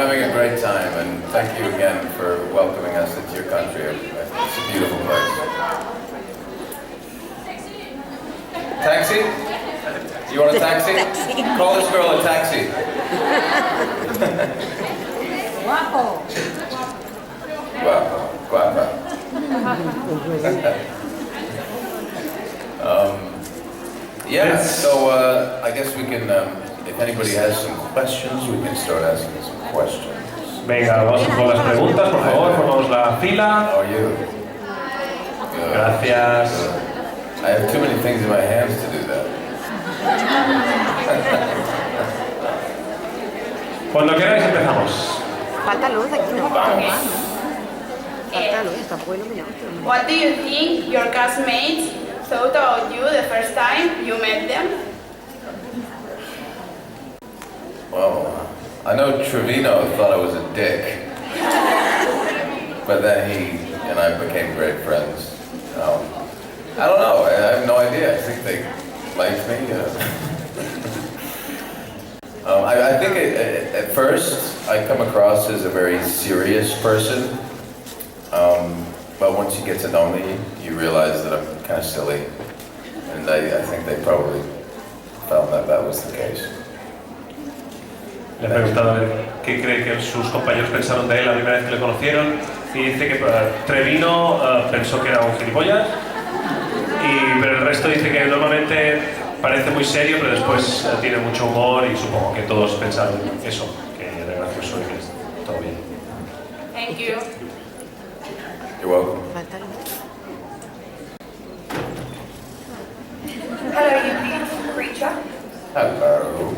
having a great time, and thank you again for welcoming us into your country. It's a beautiful place. Taxi? You want a taxi? Call this girl a taxi. Guapo. Guapa. Guapa. Yeah, so I guess we can, if anybody has some questions, we can start asking some questions. Venga, vamos con las preguntas, por favor, formamos la fila. How are you? Good. Gracias. Good. I have too many things in my hands to do that. Cuando queráis empezamos. Falta luz aquí, ¿no? Falta luz, está muy iluminado. What do you think your classmates thought about you the first time you met them? Well, I know Trevino thought I was a dick, but then he and I became great friends. I don't know, I have no idea. I think they liked me. I think at first I come across as a very serious person, but once you get to know me, you realize that I'm kind of silly, and I think they probably found that that was the case. Le he preguntado a ver qué cree que sus compañeros pensaron de él la primera vez que le conocieron, y dice que Trevino pensó que era un gilipollas, pero el resto dice que normalmente parece muy serio, pero después tiene mucho humor, y supongo que todos pensaron eso, que era gracioso y que es todo bien. Thank you. You're welcome. Hello, you beautiful creature. Hello.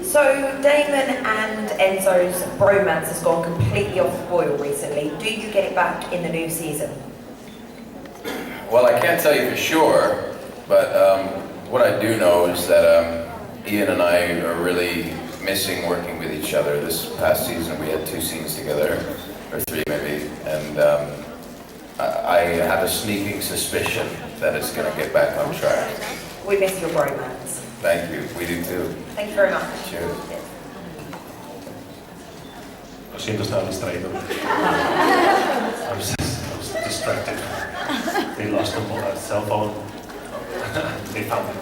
So, Damon and Enzo's bromance has gone completely off the boil recently. Do you get it back in the new season? Well, I can't tell you for sure, but what I do know is that Ian and I are really missing working with each other. This past season we had 2 scenes together, or 3 maybe, and I have a sneaking suspicion that it's going to get back on track. We miss your bromance. Thank you, we do too. Thank you very much. Cheers. Lo siento, estaba distraído. I was distracted. They lost a cell phone. They found it.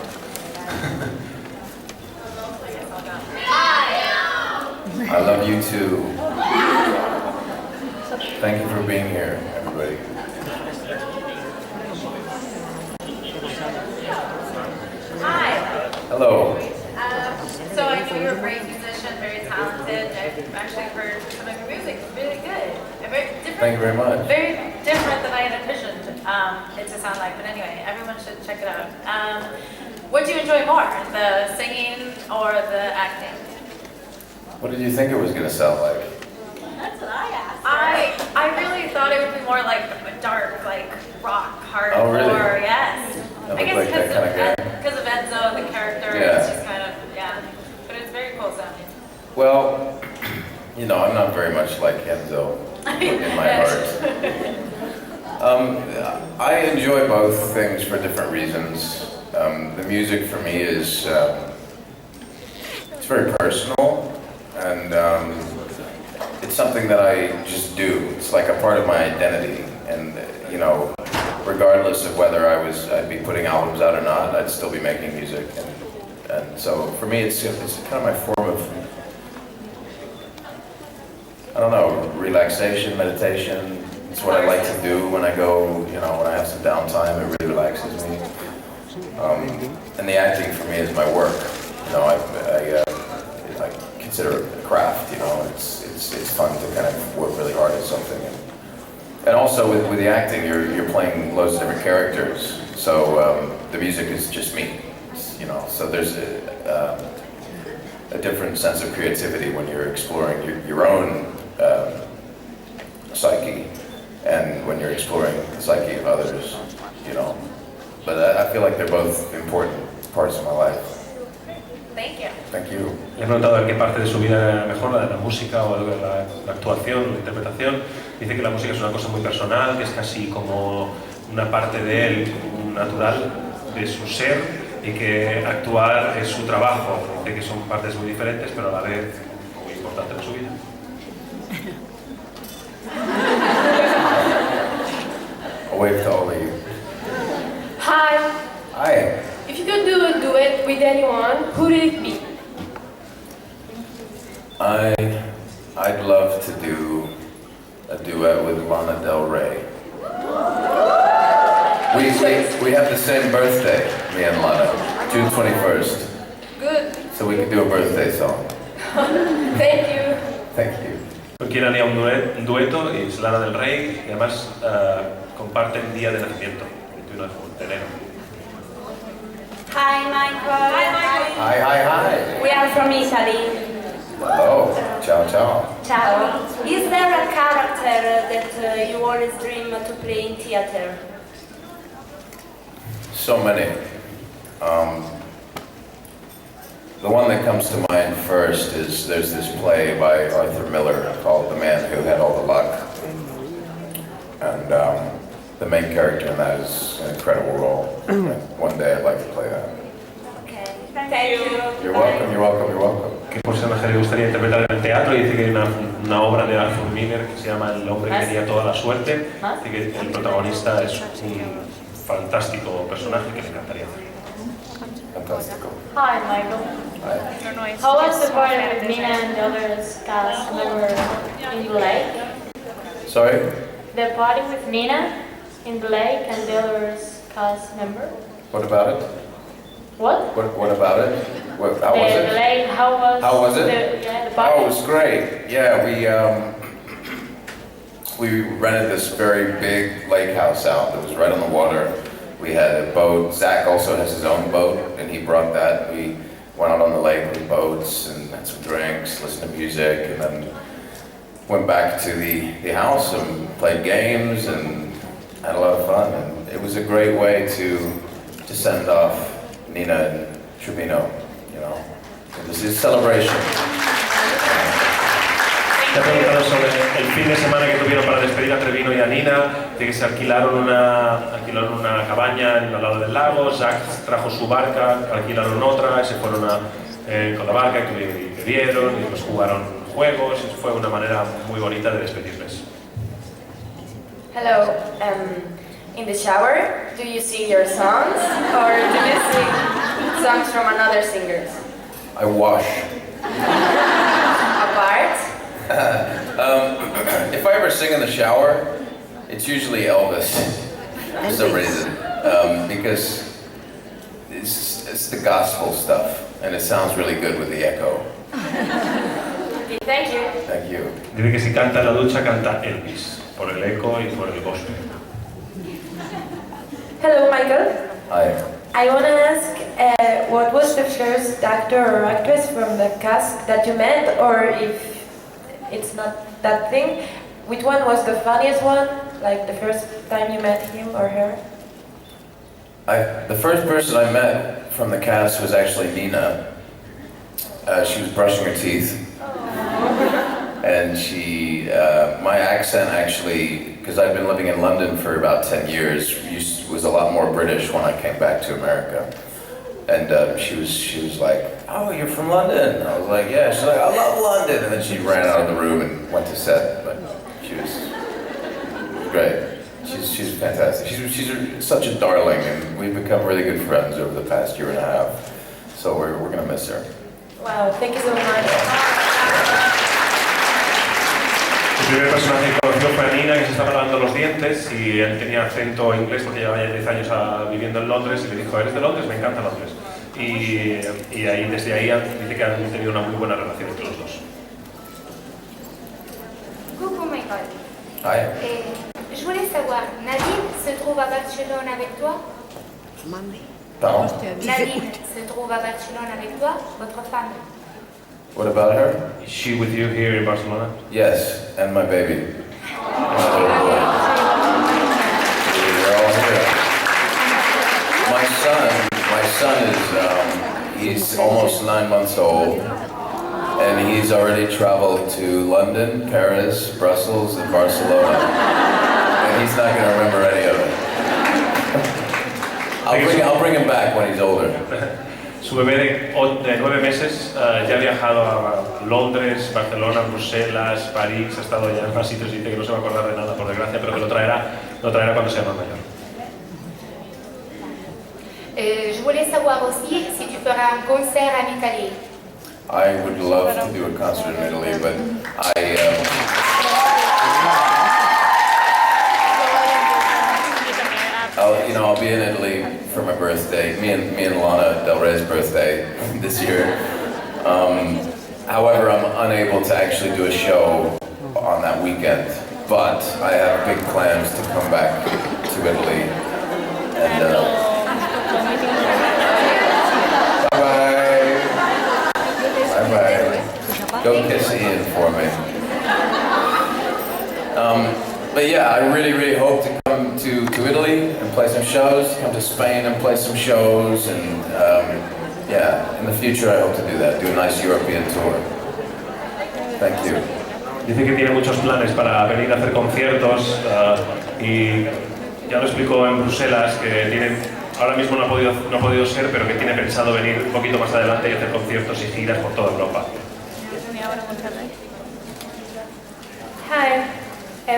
I love you too. Thank you for being here, everybody. Hi. Hello. So I know you're a great musician, very talented. I've actually heard some of your music. It's really good. And very different. Thank you very much. Very different than I had envisioned it to sound like. But anyway, everyone should check it out. What do you enjoy more, the singing or the acting? What did you think it was going to sound like? That's what I asked. I really thought it would be more like dark, like rock, hardcore. Oh, really? Yes. That I guess looked like that kind of because of Enzo and the character, Yeah. it's just kind of, yeah. But it's very cool sounding. Well, you know, I'm not very much like Enzo in my heart. I enjoy both things for different reasons. The music for me is it's very personal, and it's something that I just do. It's like a part of my identity, and you know, regardless of whether I'd be putting albums out or not, I'd still be making music. And so for me, it's kind of my form of, I don't know, relaxation, meditation. It's what I like to do when I go, you know, when I have some downtime. It really relaxes me. And the acting for me is my work. You know, I consider it a craft. You know, it's fun to kind of work really hard at something. And also with the acting, you're playing loads of different characters. So the music is just me. You know, so there's a different sense of creativity when you're exploring your own psyche, and when you're exploring the psyche of others, you know. But I feel like they're both important parts of my life. Thank you. Thank you. Le he preguntado a qué parte de su vida era mejor, la de la música o de la actuación, la interpretación. Dice que la música es una cosa muy personal, que es casi como una parte de él, natural, de su ser, y que actuar es su trabajo. Dice que son partes muy diferentes, pero a la vez muy importantes de su vida. wave to all of you. Hi. Hi. If you could do a duet with anyone, who would it be? I'd love to do a duet with Lana Del Rey. We have the same birthday, me and Lana, June 21st. Good. So we could do a birthday song. Thank you. Thank you. Quién haría un dueto y es Lana del Rey y además comparten día de nacimiento, 21 de enero. Hi, Michael. Hi. We are from Italy. Hello. Ciao, ciao. Ciao. Is there a character that you always dream to play in theater? So many. The one that comes to mind first is there's this play by Arthur Miller called The Man Who Had All the Luck. And the main character in that is an incredible role. One day I'd like to play that. Okay. Thank you. You're welcome, you're welcome, you're welcome. ¿Qué personaje le gustaría interpretar en el teatro? Y dice que hay una obra de Arthur Miller que se llama El hombre que tenía toda la suerte. Dice que el protagonista es un fantástico personaje que le encantaría hacer. Fantastico. Hi, Michael. Hi. How was the party with Nina and the others cast member in the lake? Sorry? The party with Nina in the lake and the others cast member? What about it? What? What about it? How was The it? lake, how was it? The party? Oh, it was great. Yeah, we rented this very big lake house out that was right on the water. We had a boat. Zach also has his own boat, and he brought that. We went out on the lake with boats and had some drinks, listened to music, and then went back to the house and played games and had a lot of fun. And it was a great way to send off Nina and Trevino, you know. This is a celebration. Te ha preguntado sobre el fin de semana que tuvieron para despedir a Trevino y a Nina, de que se alquilaron una cabaña al lado del lago, Zach trajo su barca, alquilaron otra, y se fueron con la barca y bebieron, y después jugaron juegos, y fue una manera muy bonita de despedirles. Hello. In the shower, do you sing your songs or do you sing songs from another singers? I wash. Apart? If I ever sing in the shower, it's usually Elvis for some reason, because it's the gospel stuff, and it sounds really good with the echo. Thank you. Thank you. Dice que si canta en la ducha, canta Elvis, por el eco y por el gospel. Hello, Michael. Hi. I want to ask, what was the first actor or actress from the cast that you met, or if it's not that thing, which one was the funniest one, like the first time you met him or her? The first person I met from the cast was actually Nina. She was brushing her teeth. And my accent actually, because I've been living in London for about 10 years, was a lot more British when I came back to America. And she was like, "Oh, you're from London?" I was like, "Yeah." She's like, "I love London." And then she ran out of the room and went to set. But she was great. She's fantastic. She's such a darling, and we've become really good friends over the past year and a half. So we're gonna miss her. Wow, thank you so much. El primer personaje que conoció fue a Nina, que se estaba lavando los dientes y él tenía acento inglés porque llevaba ya 10 años viviendo en Londres y le dijo: "¿Eres de Londres? Me encanta Londres". Y desde ahí dice que han tenido una muy buena relación entre los dos. Coucou Michael. Hi. Je voulais savoir, Nadine se trouve à Barcelone avec toi? Pardon? Nadine se trouve à Barcelone avec toi, votre femme? What about her? Is she with you here in Barcelona? Yes, and my baby. They're all here. My son is, he's almost 9 months old, and he's already traveled to London, Paris, Brussels, and Barcelona. And he's not going to remember any of it. I'll bring him back when he's older. Su bebé de 9 meses ya ha viajado a Londres, Barcelona, Bruselas, París, ha estado ya en más sitios y dice que no se va a acordar de nada, por desgracia, pero que lo traerá lo traerá cuando sea más mayor. Je voulais savoir aussi si tu feras un concert en Italie. I would love to do a concert in Italy, but I'll be in Italy for my birthday. Me and Lana Del Rey's birthday this year. However, I'm unable to actually do a show on that weekend, but I have big plans to come back to Italy. And bye-bye. Go kiss Ian for me. But yeah, I really hope to come to Italy and play some shows, come to Spain and play some shows, and yeah, in the future I hope to do that, do a nice European tour. Thank you. Dice que tiene muchos planes para venir a hacer conciertos y ya lo explicó en Bruselas que tiene, ahora mismo no ha podido ser, pero que tiene pensado venir un poquito más adelante y hacer conciertos y giras por toda Europa. Hi,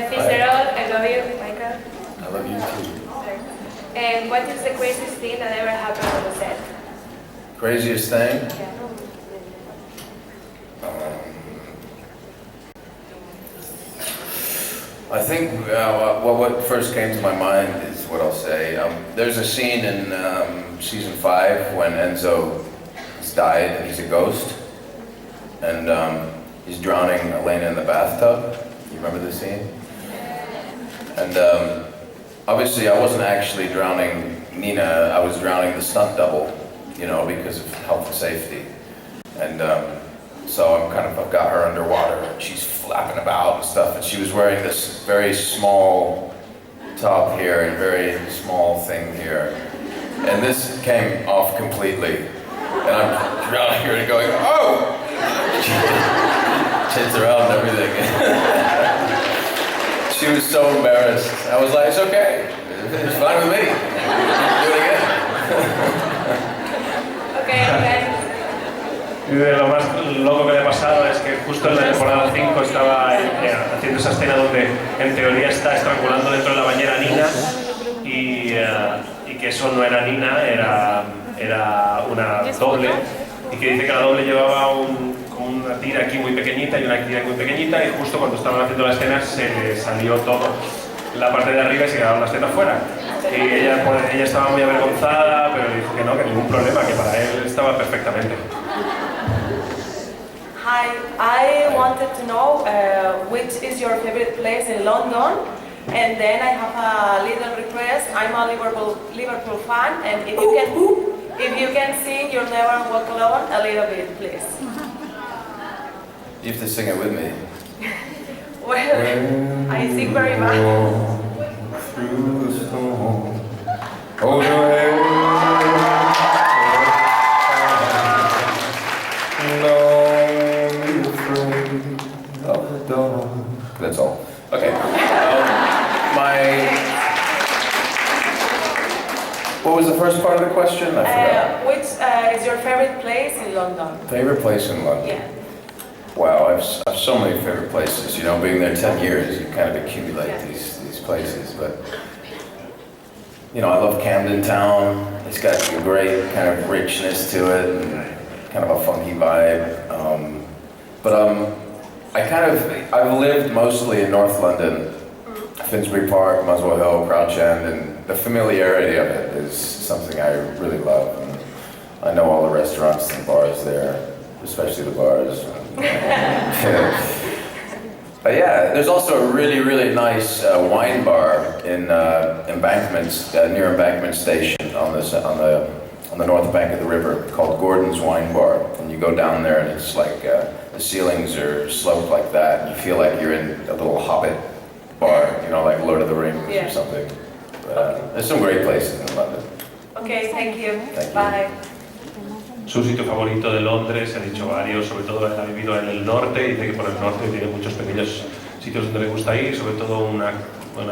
Fitzgerald, I love you, Michael. I love you too. And what is the craziest thing that ever happened on the set? Craziest thing? Yeah. I think what first came to my mind is what I'll say. There's a scene in season 5 when Enzo has died and he's a ghost, and he's drowning Elena in the bathtub. You remember the scene? And obviously I wasn't actually drowning Nina, I was drowning the stunt double, because of health and safety. And so I've got her underwater and she's flapping about and stuff, and she was wearing this very small top here and very small thing here. And this came off completely. And I'm drowning her and going, oh! Chins around and everything. She was so embarrassed. I was like, it's okay. It's fine with me. Do it again. Okay. Y lo más loco que le ha pasado es que justo en la temporada 5 estaba haciendo esa escena donde en teoría está estrangulando dentro de la bañera a Nina y que eso no era Nina, era una doble, y que dice que la doble llevaba una tira aquí muy pequeñita y una tira muy pequeñita, y justo cuando estaban haciendo la escena se le salió todo la parte de arriba y se quedaron las tetas fuera. Y ella estaba muy avergonzada, pero le dijo que no, que ningún problema, que para él estaba perfectamente. Hi, I wanted to know which is your favorite place in London, and then I have a little request. I'm a Liverpool fan, and if you can sing "You'll Never Walk Alone" a little bit, please. You have to sing it with me. Well, I sing very bad. Through the storm, hold your head. That's all. Okay. What was the first part of the question? I forgot. Which is your favorite place in London? Favorite place in London? Yeah. Wow, I have so many favorite places. Being there 10 years, you kind of accumulate these places. But I love Camden Town. It's got a great kind of richness to it, and kind of a funky vibe. I've lived mostly in North London, Finsbury Park, Muswell Hill, Crouch End, and the familiarity of it is something I really love. And I know all the restaurants and bars there, especially the bars. But yeah, there's also a really nice wine bar in near Embankment Station on the north bank of the river, called Gordon's Wine Bar. And you go down there and it's like the ceilings are sloped like that, and you feel like you're in a little Hobbit bar, like Lord of the Rings or something. But, there's some great places in London. Okay, thank you. Thank you. Bye. Su sitio favorito de Londres, ha dicho varios, sobre todo él ha vivido en el norte, y dice que por el norte tiene muchos pequeños sitios donde le gusta ir, sobre todo un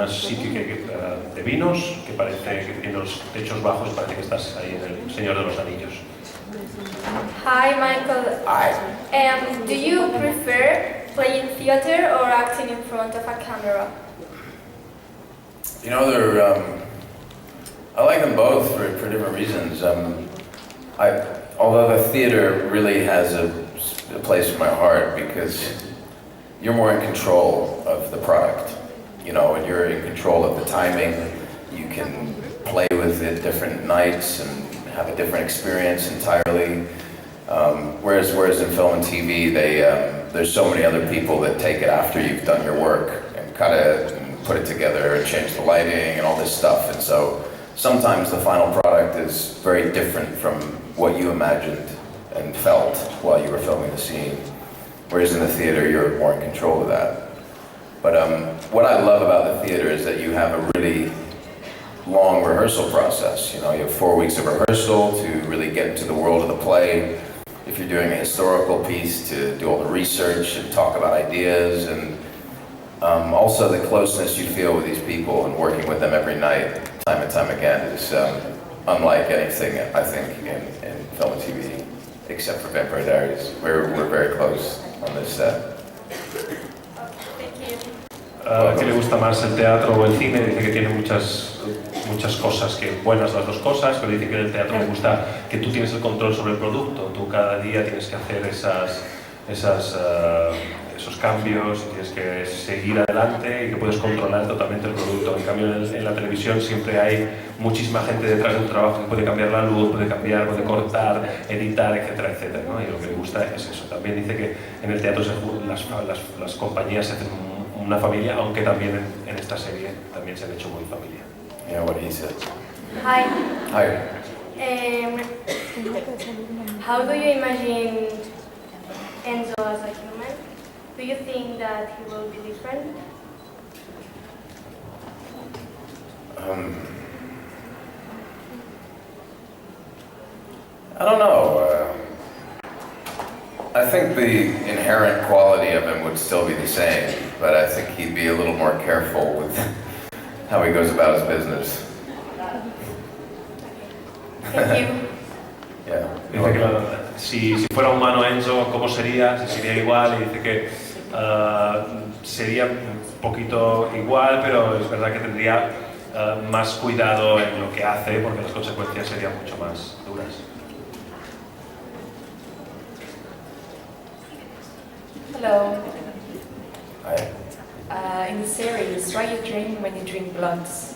sitio de vinos, que parece que tiene los techos bajos, parece que estás ahí en el Señor de los Anillos. Hi, Michael. Hi. Do you prefer playing theater or acting in front of a camera? You know, I like them both for different reasons. Although the theater really has a place in my heart because you're more in control of the product, you know, and you're in control of the timing. You can play with it different nights and have a different experience entirely. Whereas in film and TV, there's so many other people that take it after you've done your work and cut it and put it together and change the lighting and all this stuff. And so sometimes the final product is very different from what you imagined and felt while you were filming the scene. Whereas in the theater, you're more in control of that. But what I love about the theater is that you have a really long rehearsal process. You know, you have 4 weeks of rehearsal to really get into the world of the play. If you're doing a historical piece, to do all the research and talk about ideas, and also the closeness you feel with these people and working with them every night, time and time again, is unlike anything I think in film and TV, except for Vampire Diaries. We're very close on this set. ¿Qué le gusta más, el teatro o el cine? Dice que tiene muchas cosas, que buenas las dos cosas, pero dice que en el teatro le gusta que tú tienes el control sobre el producto. Tú cada día tienes que hacer esos cambios, tienes que seguir adelante y que puedes controlar totalmente el producto. En cambio, en la televisión siempre hay muchísima gente detrás de un trabajo que puede cambiar la luz, puede cortar, editar, etcétera, etcétera, ¿no? Y lo que le gusta es eso. También dice que en el teatro las compañías se hacen una familia, aunque también en esta serie también se han hecho muy familia. Yeah, what he said. Hi. Hi. How do you imagine Enzo as a human? Do you think that he will be different? I don't know. I think the inherent quality of him would still be the same, but I think he'd be a little more careful with how he goes about his business. Thank you. Yeah. Dice que si fuera humano Enzo, ¿cómo sería? Si sería igual, y dice que sería un poquito igual, pero es verdad que tendría más cuidado en lo que hace, porque las consecuencias serían mucho más duras. Hello. Hi. In the series, why you drink when you drink bloods?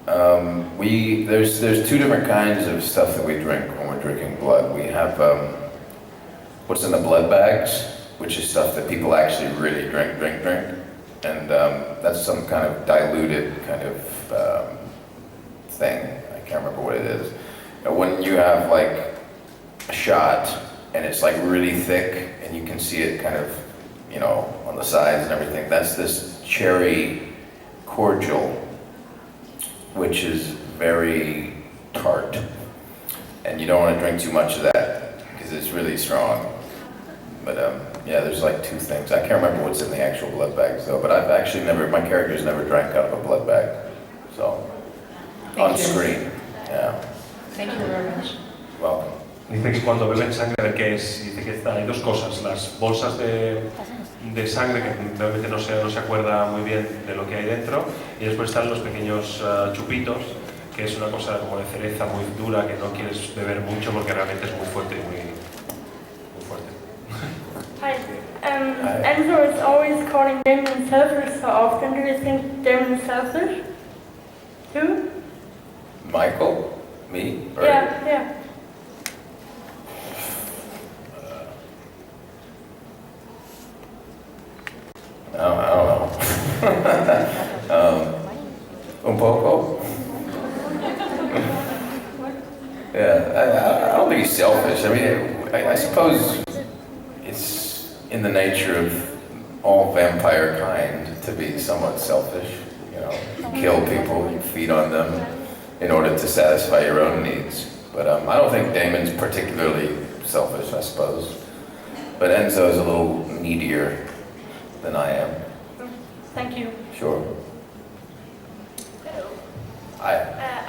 There's two different kinds of stuff that we drink when we're drinking blood. We have what's in the blood bags, which is stuff that people actually really drink, and that's some kind of diluted kind of thing. I can't remember what it is. When you have like a shot and it's like really thick and you can see it kind of, you know, on the sides and everything, that's this cherry cordial, which is very tart, and you don't want to drink too much of that because it's really strong. But yeah, there's like two things. I can't remember what's in the actual blood bags though, but I've actually my characters never drank out of a blood bag, so on screen. Yeah. Thank you very much. Welcome. Dice que cuando beben sangre, a ver qué es. Dice que hay dos cosas: las bolsas de sangre, que realmente no se acuerda muy bien de lo que hay dentro, y después están los pequeños chupitos, que es una cosa como de cereza muy dura que no quieres beber mucho porque realmente es muy fuerte y muy fuerte. Hi. Enzo is always calling Damon selfish so often. Do you think Damon is selfish too? Michael? Me? Or Yeah. I don't know. Un poco? Yeah, I don't think he's selfish. I mean, I suppose it's in the nature of all vampire kind to be somewhat selfish. You know, you kill people, you feed on them in order to satisfy your own needs. But I don't think Damon's particularly selfish, I suppose. But Enzo is a little needier than I am. Thank you. Sure. Hi.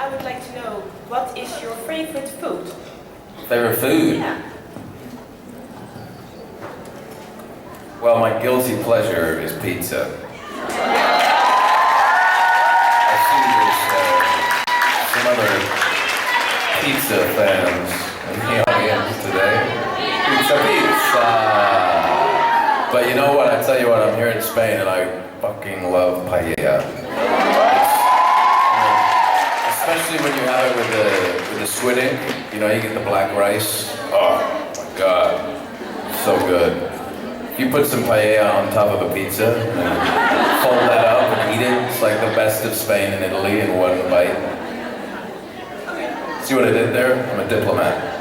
I would like to know, what is your favorite food? Favorite food? Yeah. Well, my guilty pleasure is pizza. pizza fans in the audience today. Pizza. But you know what? I tell you what, I'm here in Spain and I fucking love paella. Especially when you have it with the squid ink. You know, you get the black rice. Oh my god, so good. If you put some paella on top of a pizza and fold that up and eat it, it's like the best of Spain and Italy in one bite. See what I did there? I'm a diplomat.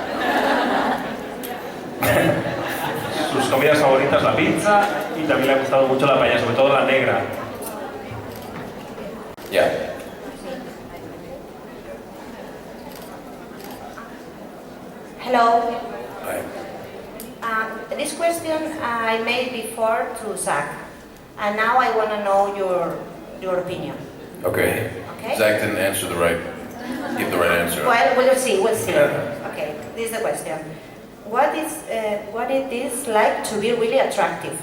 Sus comidas favoritas, la pizza, y también le ha gustado mucho la paella, sobre todo la negra. Yeah. Hello. Hi. This question I made before to Zach, and now I want to know your opinion. Okay. Okay. Zach didn't give the right answer. Well, we'll see. Yeah. Okay. This is the question. What it is like to be really attractive?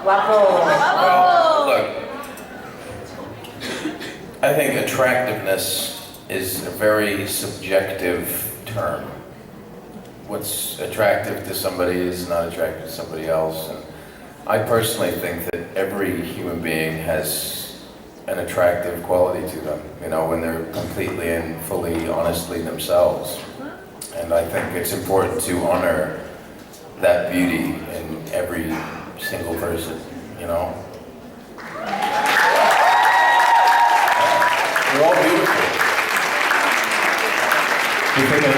Guapo. Well, look, I think attractiveness is a very subjective term. What's attractive to somebody is not attractive to somebody else. And I personally think that every human being has an attractive quality to them, you know, when they're completely and fully, honestly themselves. And I think it's important to honor that beauty in every single person, you know? We're all beautiful. Dice que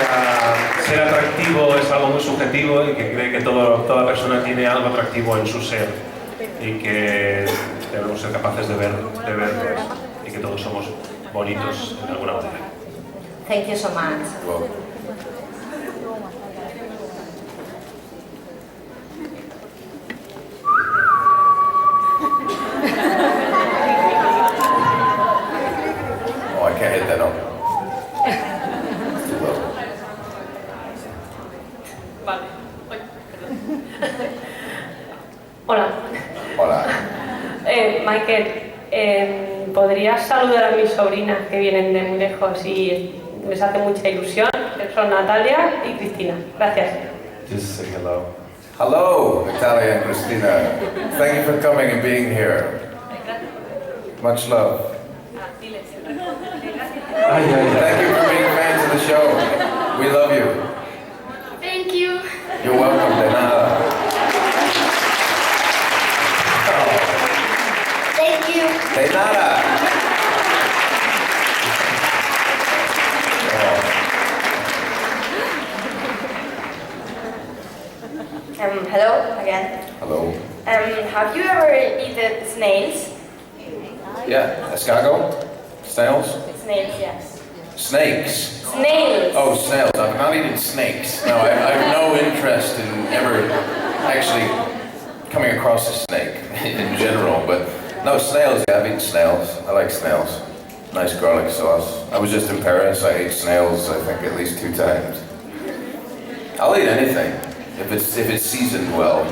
ser atractivo es algo muy subjetivo y que cree que toda persona tiene algo atractivo en su ser y que debemos ser capaces de vernos y que todos somos bonitos de alguna manera. Thank you so much. Well, oh, I can't hit that note. It's too low. Vale. Uy, perdón. Hola. Hola. Michael, ¿podrías saludar a mis sobrinas que vienen de muy lejos y les hace mucha ilusión? Son Natalia y Cristina. Gracias. Just say hello. Hello, Natalia and Christina. Thank you for coming and being here. Much love. Diles. Ay, ay, ay. Thank you for being fans of the show. We love you. Thank you. You're welcome, de nada. Thank you. De nada. Hello again. Hello. Have you ever eaten snails? Yeah, escargot? Snails? Snails, yes. Snakes? Snails. Oh, snails. I've not eaten snakes. No, I have no interest in ever actually coming across a snake in general, but no, snails. Yeah, I've eaten snails. I like snails. Nice garlic sauce. I was just in Paris. I ate snails, I think, at least 2 times. I'll eat anything if it's seasoned well.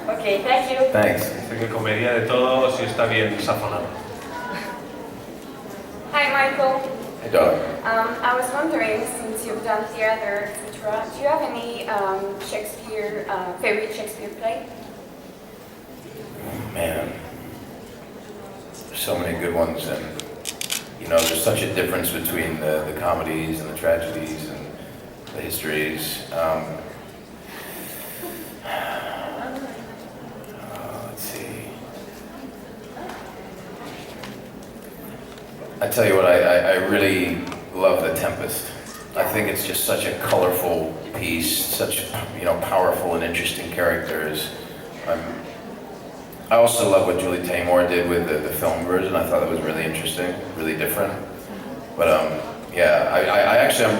Okay, thank you. Thanks. Dice que comería de todo si está bien sazonado. Hi, Michael. Hey, darling. I was wondering, since you've done theater, etc., do you have any favorite Shakespeare play? Man, there's so many good ones, and you know, there's such a difference between the comedies and the tragedies and the histories. Let's see. I tell you what, I really love The Tempest. I think it's just such a colorful piece, such, you know, powerful and interesting characters. I also love what Julie Taymor did with the film version. I thought it was really interesting, really different. But yeah, I actually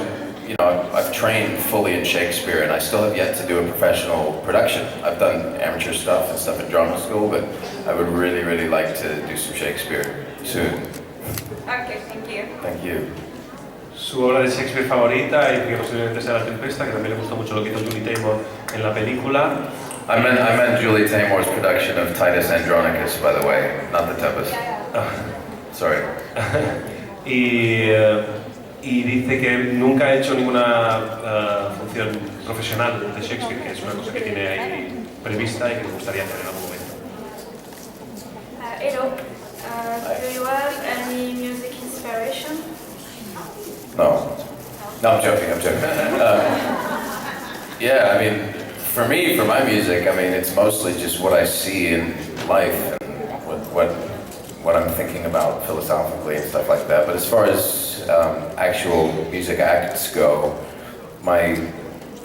I've trained fully in Shakespeare, and I still have yet to do a professional production. I've done amateur stuff and stuff at drama school, but I would really, really like to do some Shakespeare soon. Okay, thank you. Thank you. Su obra de Shakespeare favorita, y que posiblemente sea La Tempesta, que también le gustó mucho lo que hizo Julie Taymor en la película. I meant Julie Taymor's production of Titus Andronicus, by the way, not The Tempest. Sorry. Y dice que nunca ha hecho ninguna función profesional de Shakespeare, que es una cosa que tiene ahí prevista y que le gustaría hacer en algún momento. Edo, do you have any music inspiration? No, I'm joking. Yeah, I mean, for me, for my music, I mean, it's mostly just what I see in life and what I'm thinking about philosophically and stuff like that. But as far as actual music acts go, my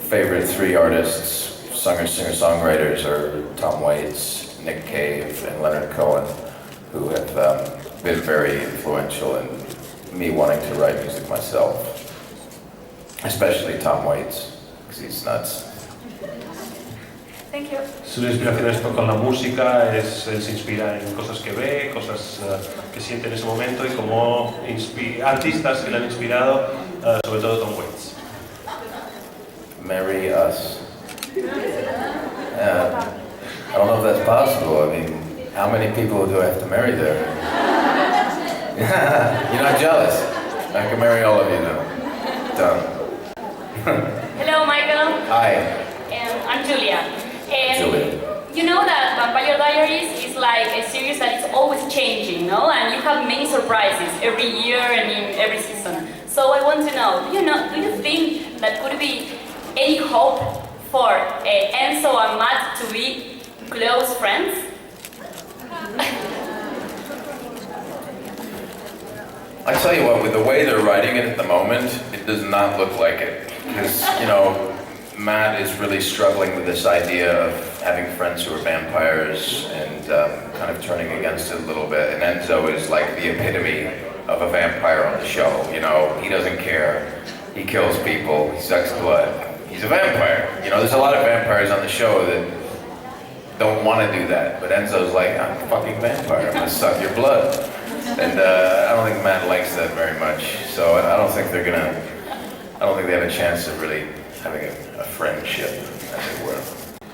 favorite three artists, singer-songwriters, are Tom Waits, Nick Cave, and Leonard Cohen, who have been very influential in me wanting to write music myself. Especially Tom Waits, because he's nuts. Thank you. Su inspiración es con la música, él se inspira en cosas que ve, cosas que siente en ese momento y como artistas que le han inspirado, sobre todo Tom Waits. Marry us. I don't know if that's possible. I mean, how many people do I have to marry there? You're not jealous? I can marry all of you now. Done. Hello, Michael. Hi. I'm Julia. Julia. You know that Vampire Diaries is like a series that is always changing, no? And you have many surprises every year and in every season. So I want to know, do you think that could be any hope for Enzo and Matt to be close friends? I tell you what, with the way they're writing it at the moment, it does not look like it. Because, Matt is really struggling with this idea of having friends who are vampires and kind of turning against it a little bit. And Enzo is like the epitome of a vampire on the show. He doesn't care. He kills people. He sucks blood. He's a vampire. There's a lot of vampires on the show that don't want to do that. But Enzo's like, I'm a fucking vampire. I'm going to suck your blood. And I don't think Matt likes that very much. So I don't think they have a chance of really having a friendship, as it were.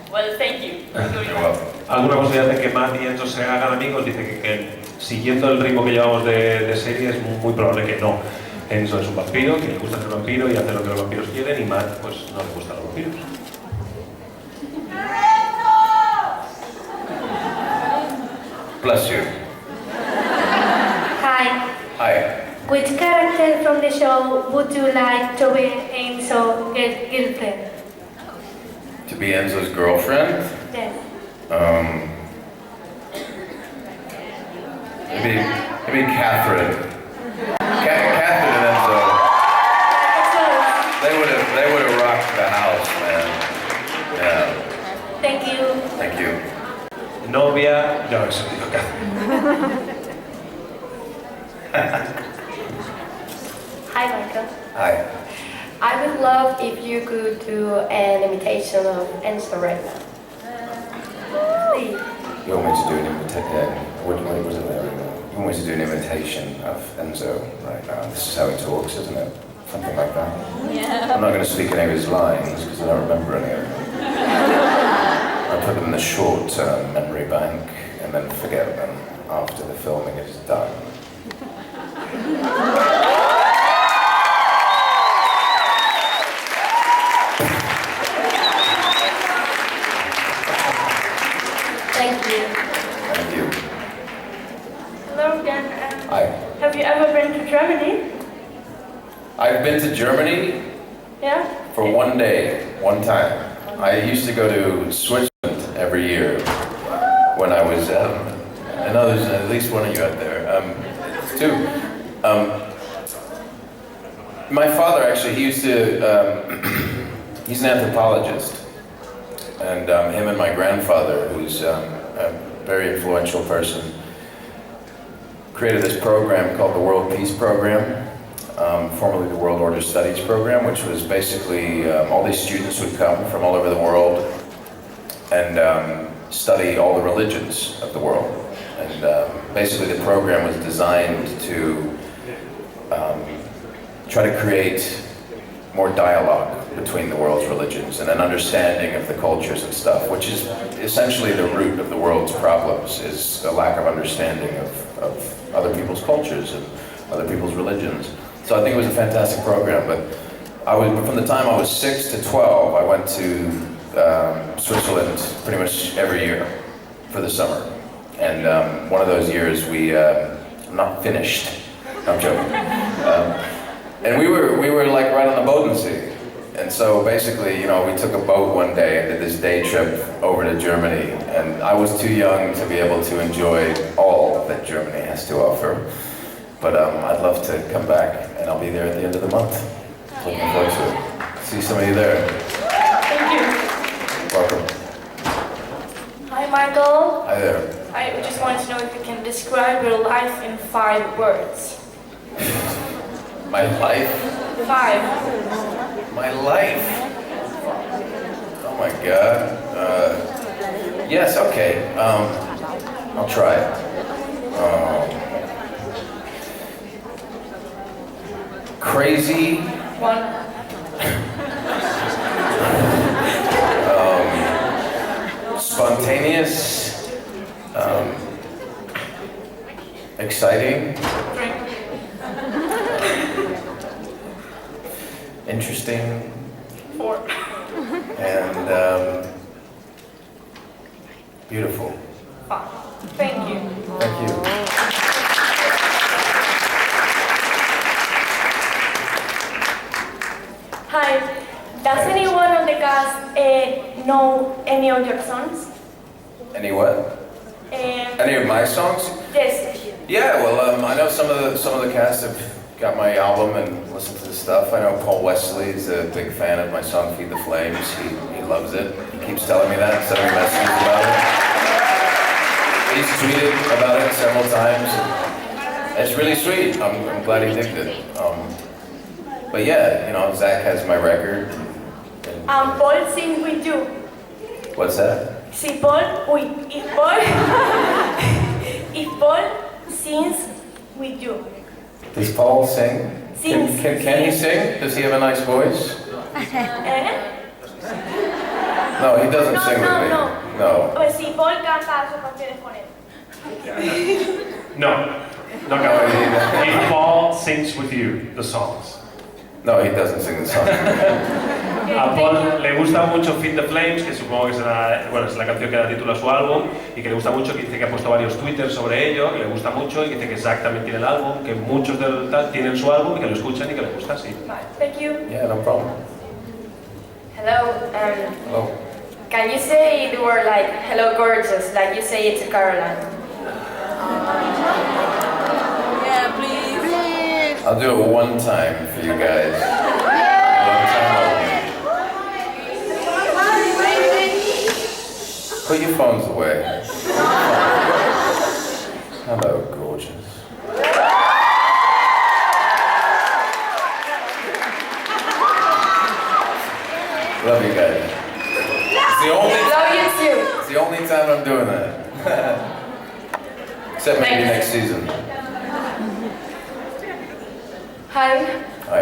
Well, thank you. You're welcome. Alguna posibilidad de que Matt y Enzo se hagan amigos, dice que siguiendo el ritmo que llevamos de serie es muy probable que no. Enzo es un vampiro, que le gusta ser vampiro y hacer lo que los vampiros quieren, y Matt pues no le gustan los vampiros. Bless you. Hi. Hi. Which character from the show would you like to be Enzo's girlfriend? To be Enzo's girlfriend? Yes. Maybe Catherine. Catherine and Enzo. They would have rocked the house, man. Yeah. Thank you. Thank you. Novia, ya eso digo Catherine. Hi, Michael. Hi. I would love if you could do an imitation of Enzo right now. Please. You want me to do an imitation? What was it there? You want me to do an imitation of Enzo right now? This is how he talks, isn't it? Something like that. Yeah. I'm not going to speak any of his lines because I don't remember any of them. I put them in the short-term memory bank and then forget them after the filming is done. Thank you. Thank you. Hello again. Hi. Have you ever been to Germany? I've been to Germany Yeah? for one day, one time. I used to go to Switzerland every year when I was, I know there's at least one of you out there, two. My father actually, he's an anthropologist, and him and my grandfather, who's a very influential person, created this program called the World Peace Program, formerly the World Order Studies Program, which was basically all these students would come from all over the world and study all the religions of the world. And basically the program was designed to try to create more dialogue between the world's religions and an understanding of the cultures and stuff, which is essentially the root of the world's problems, is a lack of understanding of other people's cultures and other people's religions. So I think it was a fantastic program, but from the time I was 6 to 12, I went to Switzerland pretty much every year for the summer. And one of those years I'm not finished. No, I'm joking. And we were like right on the Bodensee. And so basically, you know, we took a boat one day and did this day trip over to Germany. And I was too young to be able to enjoy all that Germany has to offer. But I'd love to come back, and I'll be there at the end of the month. Looking forward to it. See some of you there. Thank you. Welcome. Hi, Michael. Hi there. I just wanted to know if you can describe your life in 5 words. My life? 5. My life? Oh my God. Yes, okay. I'll try it. Crazy. 1. Spontaneous. Exciting. 3. Interesting. 4. And beautiful. 5. Thank you. Thank you. Hi. Does anyone on the cast know any of your songs? Any what? Any of my songs? Yes. Yeah, well, I know some of the cast have got my album and listened to the stuff. I know Paul Wesley is a big fan of my song "Feed the Flames." He loves it. He keeps telling me that, sending me messages about it. He's tweeted about it several times. It's really sweet. I'm glad he digged it. But yeah, you know, Zach has my record. And Paul sings with you. what's that? Si Paul, if Paul sings with you. Does Paul sing? Sings. Can he sing? Does he have a nice voice? No, he doesn't sing with me. No. Pues si Paul canta sus canciones con él. No. If Paul sings with you the songs. No, he doesn't sing the song. A Paul le gusta mucho Feed the Flames, que supongo que será, bueno, es la canción que da título a su álbum, y que le gusta mucho, que dice que ha puesto varios twitters sobre ello, que le gusta mucho, y que dice que Zach también tiene el álbum, que muchos del tal tienen su álbum y que lo escuchan y que les gusta, sí. Thank you. Yeah, no problem. Hello. Hello. Can you say the word like "hello, gorgeous"? Like you say it to Caroline. Yeah, please. I'll do it one time for you guys. One time only. Put your phones away. Hello, gorgeous. Love you guys. Love you too. It's the only time I'm doing that. Except maybe next season. Hi. Hi.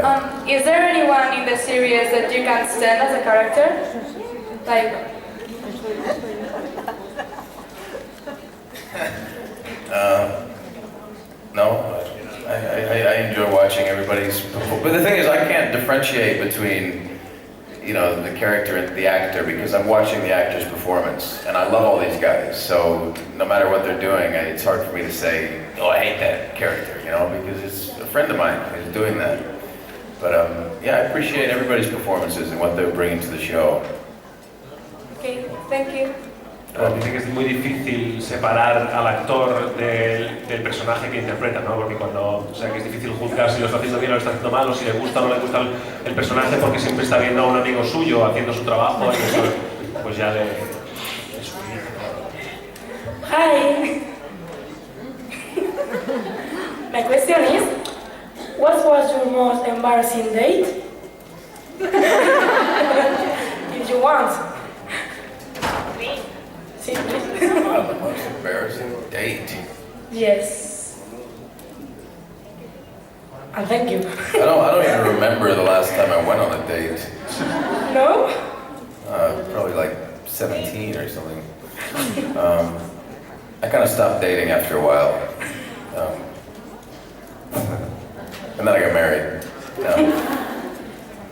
Is there anyone in the series that you can stand as a character? Like. No, I enjoy watching everybody's. But the thing is, I can't differentiate between, you know, the character and the actor because I'm watching the actor's performance, and I love all these guys. So no matter what they're doing, it's hard for me to say, oh, I hate that character, you know, because it's a friend of mine who's doing that. But yeah, I appreciate everybody's performances and what they're bringing to the show. Okay, thank you. Dice que es muy difícil separar al actor del personaje que interpreta, ¿no? Porque o sea, que es difícil juzgar si lo está haciendo bien o lo está haciendo mal, o si le gusta o no le gusta el personaje, porque siempre está viendo a un amigo suyo haciendo su trabajo y eso, pues ya le Hi. My question is, what was your most embarrassing date? If you want. Wow, the most embarrassing date. Yes. And thank you. I don't even remember the last time I went on a date. No? Probably like 17 or something. I kind of stopped dating after a while. And then I got married.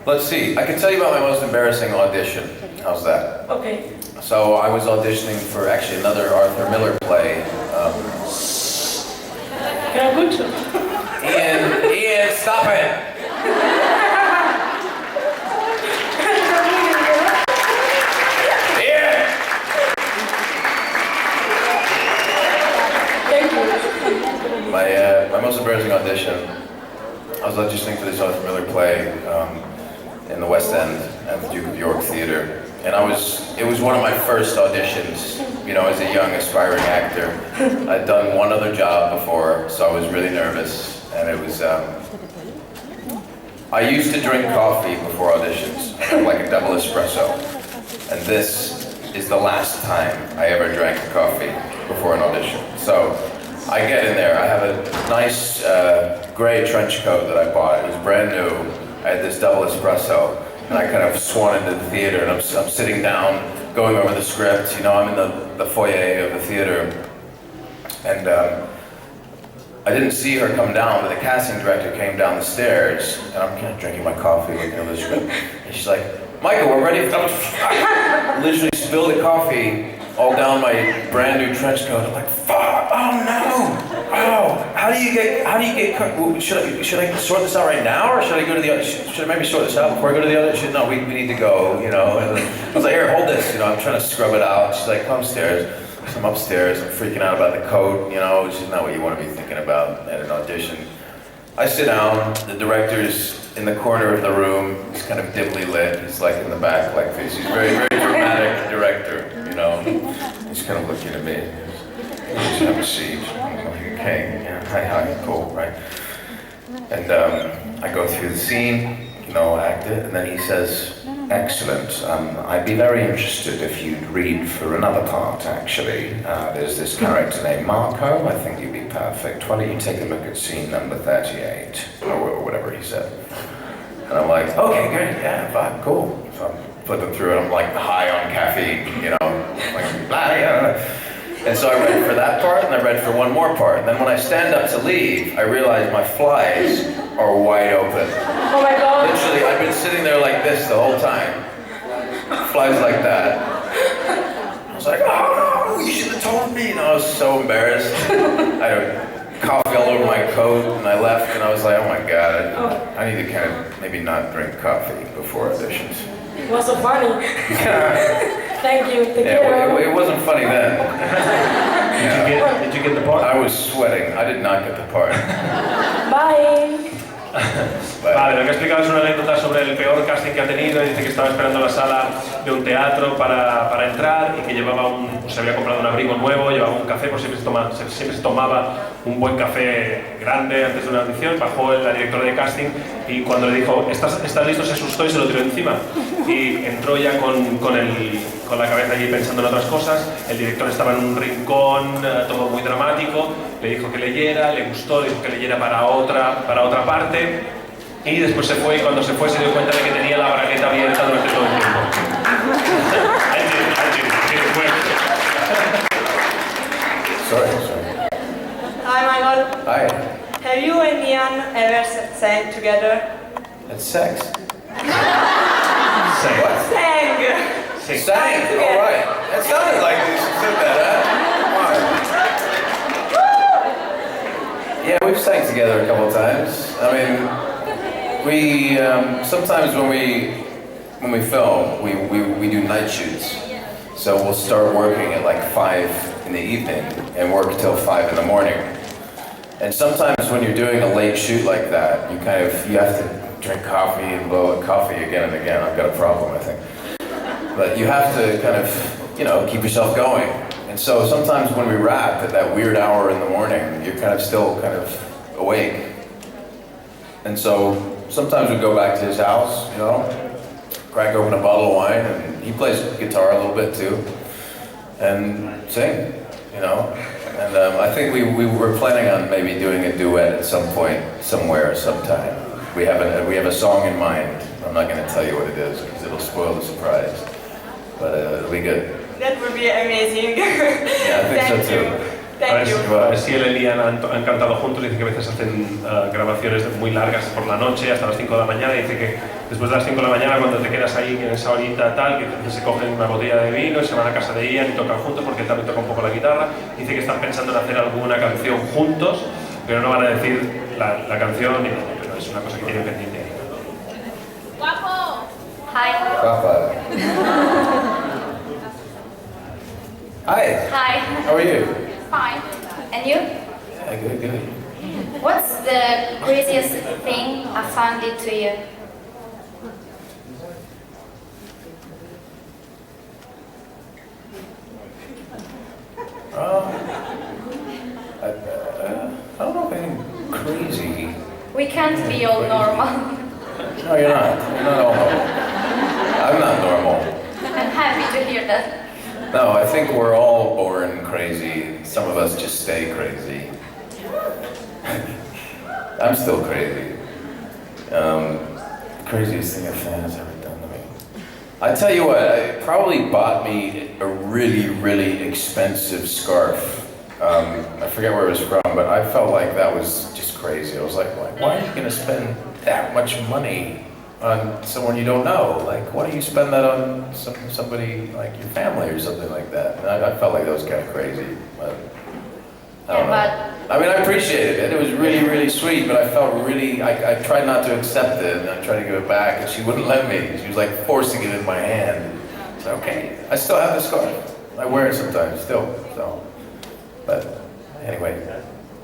Let's see, I can tell you about my most embarrassing audition. How's that? Okay. So I was auditioning for actually another Arthur Miller play. Ian, stop it! My most embarrassing audition, I was auditioning for this Arthur Miller play in the West End at the Duke of York Theatre. And it was one of my first auditions, you know, as a young aspiring actor. I'd done one other job before, so I was really nervous. And it was, I used to drink coffee before auditions, like a double espresso. And this is the last time I ever drank coffee before an audition. So I get in there, I have a nice gray trench coat that I bought. It was brand new. I had this double espresso, and I kind of swan into the theater, and I'm sitting down, going over the script. You know, I'm in the foyer of the theater, and I didn't see her come down, but the casting director came down the stairs, and I'm kind of drinking my coffee, looking over the script, and she's like, "Michael, we're ready for..." Literally spilled the coffee all down my brand new trench coat. I'm like, "Fuck! Oh no! Oh, how do you get? Should I sort this out right now, or should I go to the other? Should I maybe sort this out before I go to the other? No, we need to go. You know." And I was like, "Here, hold this. You know, I'm trying to scrub it out." She's like, "Come upstairs." So I'm upstairs. I'm freaking out about the coat. You know, which is not what you want to be thinking about at an audition. I sit down. The director's in the corner of the room. He's kind of dimly lit. He's like in the back like this. He's a very, very dramatic director. You know, he's kind of looking at me. Just have a seat. Okay, yeah, hi, cool, right? And I go through the scene, you know, act it, and then he says, "Excellent. I'd be very interested if you'd read for another part, actually. There's this character named Marco. I think you'd be perfect. Why don't you take a look at scene number 38, or whatever he said." And I'm like, "Okay, great, yeah, fine, cool." So I'm flipping through it, I'm like high on caffeine, you know, like, blah, yeah. And so I read for that part, and I read for one more part. And then when I stand up to leave, I realize my flies are wide open. Oh my God. Literally, I've been sitting there like this the whole time. Flies like that. I was like, "Oh no, you should have told me." And I was so embarrassed. I had coffee all over my coat, and I left, and I was like, "Oh my God, I need to kind of maybe not drink coffee before auditions." It was so funny. Thank you. It wasn't funny then. Did you get the part? I was sweating. I did not get the part. Bye. Vale, lo que ha explicado es una anécdota sobre el peor casting que ha tenido. Dice que estaba esperando la sala de un teatro para entrar y que se había comprado un abrigo nuevo, llevaba un café, siempre se tomaba un buen café grande antes de una audición. Bajó la directora de casting y cuando le dijo, ¿estás listo?, se asustó y se lo tiró encima. Y entró ya con la cabeza allí pensando en otras cosas. El director estaba en un rincón, todo muy dramático. Le dijo que leyera, le gustó, le dijo que leyera para otra parte. Y después se fue, y cuando se fue se dio cuenta de que tenía la bragueta abierta durante todo el tiempo. Sorry. Hi, Michael. Hi. Have you and Ian ever sang together? That's sex. Sang. What? Sang. Sang. All right. That sounded like you said that, huh? Yeah, we've sang together a couple times. I mean, we sometimes when we film, we do night shoots. So we'll start working at like 5 in the evening and work till 5 in the morning. And sometimes when you're doing a late shoot like that, you have to drink coffee and blow coffee again and again. I've got a problem, I think. But you have to kind of, you know, keep yourself going. And so sometimes when we wrap at that weird hour in the morning, you're still awake. And so sometimes we go back to his house, you know, crack open a bottle of wine, and he plays guitar a little bit too, and sing, you know. And I think we were planning on maybe doing a duet at some point, somewhere, sometime. We have a song in mind I'm not going to tell you what it is because it'll spoil the surprise. But it'll be good. That would be amazing. Yeah, I think so too. Thank you. A ver si él y Lian han cantado juntos. Dice que a veces hacen grabaciones muy largas por la noche, hasta las 5 de la mañana. Dice que después de las 5 de la mañana, cuando te quedas ahí en esa horita tal, que se cogen una botella de vino y se van a casa de Ian y tocan juntos porque él también toca un poco la guitarra. Dice que están pensando en hacer alguna canción juntos, pero no van a decir la canción, pero es una cosa que tienen pendiente ahí. Guapo! Hi. Papa. Hi. Hi. How are you? Fine. And you? Yeah, good, good. What's the craziest thing a fan did to you? I don't know if anything crazy. We can't be all normal. No, you're not. You're not all normal. I'm not normal. I'm happy to hear that. No, I think we're all born crazy. Some of us just stay crazy. I'm still crazy. Craziest thing a fan has ever done to me. I tell you what, it probably bought me a really, really expensive scarf. I forget where it was from, but I felt like that was just crazy. I was like, why are you going to spend that much money on someone you don't know? Like, why don't you spend that on somebody like your family or something like that? And I felt like that was kind of crazy, but I don't know. I mean, I appreciated it. It was really, really sweet, but I felt really, I tried not to accept it, and I tried to give it back, and she wouldn't let me. She was like forcing it in my hand. It's like, okay, I still have the scarf. I wear it sometimes still, so. But anyway,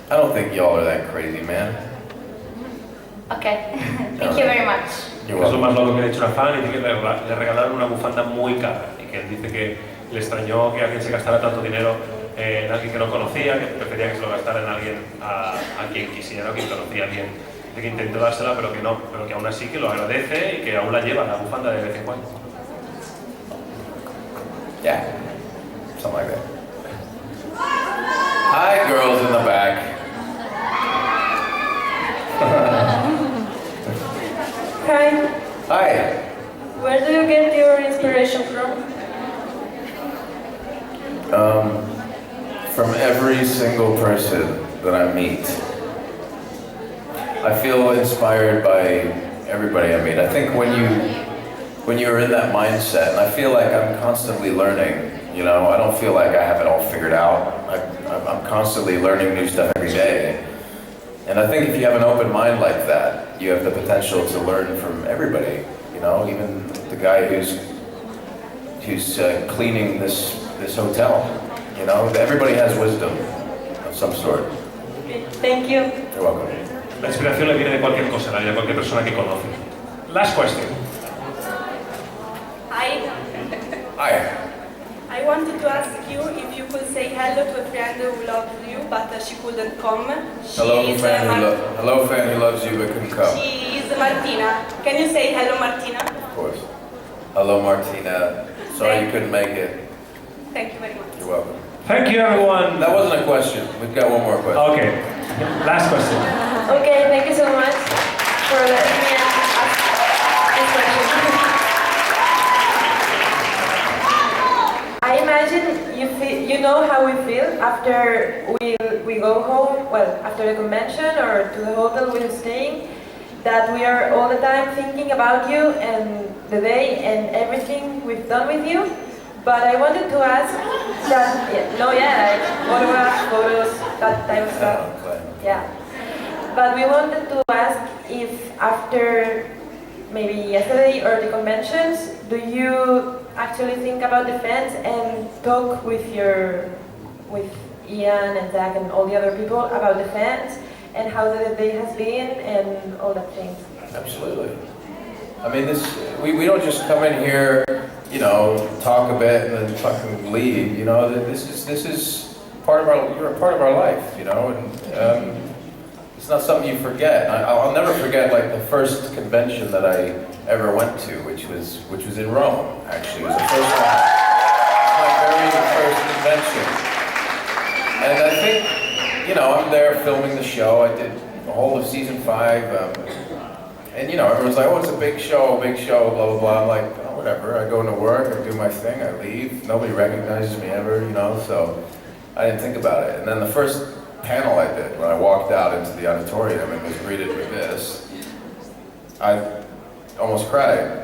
I don't think y'all are that crazy, man. Okay. Thank you very much. You're Es lo welcome. más loco que le ha hecho una fan y dice que le regalaron una bufanda muy cara y que él dice que le extrañó que alguien se gastara tanto dinero en alguien que no conocía, que prefería que se lo gastara en alguien a quien quisiera o quien conocía bien. Dice que intentó dársela pero que no, pero que aún así que lo agradece y que aún la lleva la bufanda de vez en cuando. Yeah, something like that. Hi, girls in the back. Hi. Hi. Where do you get your inspiration from? From every single person that I meet. I feel inspired by everybody I meet. I think when you're in that mindset, and I feel like I'm constantly learning, you know, I don't feel like I have it all figured out. I'm constantly learning new stuff every day. And I think if you have an open mind like that, you have the potential to learn from everybody, you know, even the guy who's cleaning this hotel, you know, everybody has wisdom of some sort. Thank you. You're welcome. La inspiración le viene de cualquier cosa, la de cualquier persona que conoce. Last question. Hi. Hi. I wanted to ask you if you could say hello to a friend who loves you, but she couldn't come. Hello, fan who loves you but couldn't come. She is Martina. Can you say hello, Martina? Of course. Hello, Martina. Sorry you couldn't make it. Thank you very much. You're welcome. Thank you, everyone. That wasn't a question. We've got one more question. Okay. Last question. Okay, thank you so much for letting me ask this question. I imagine you know how we feel after we go home, well, after the convention or to the hotel we're staying, that we are all the time thinking about you and the day and everything we've done with you. But I wanted to ask that, like photos, that type of stuff. Yeah. But we wanted to ask if after maybe yesterday or the conventions, do you actually think about the fans and talk with Ian and Zach and all the other people about the fans and how the day has been and all that things? Absolutely. I mean, we don't just come in here, you know, talk a bit and then fucking leave. You know, this is part of our. You're a part of our life, you know, and it's not something you forget. I'll never forget like the first convention that I ever went to, which was in Rome. Actually, it was the first one. My very first convention, and I think, you know, I'm there filming the show. I did the whole of season 5. And you know, everyone's like, oh, it's a big show, blah, blah, blah. I'm like, oh, whatever. I go into work, I do my thing, I leave. Nobody recognizes me ever, you know, so I didn't think about it. And then the first panel I did, when I walked out into the auditorium and was greeted with this, I almost cried.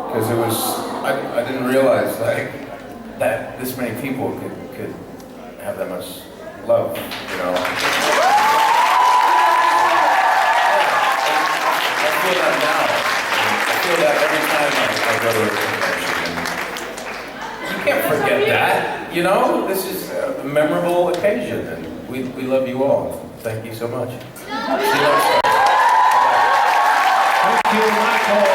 Because it was, I didn't realize, like, that this many people could have that much love, you know. I feel that now. I feel that every time I go to a convention. You can't forget that, you know? This is a memorable occasion, and we love you all. Thank you so much. See you next time. Thank you, Michael.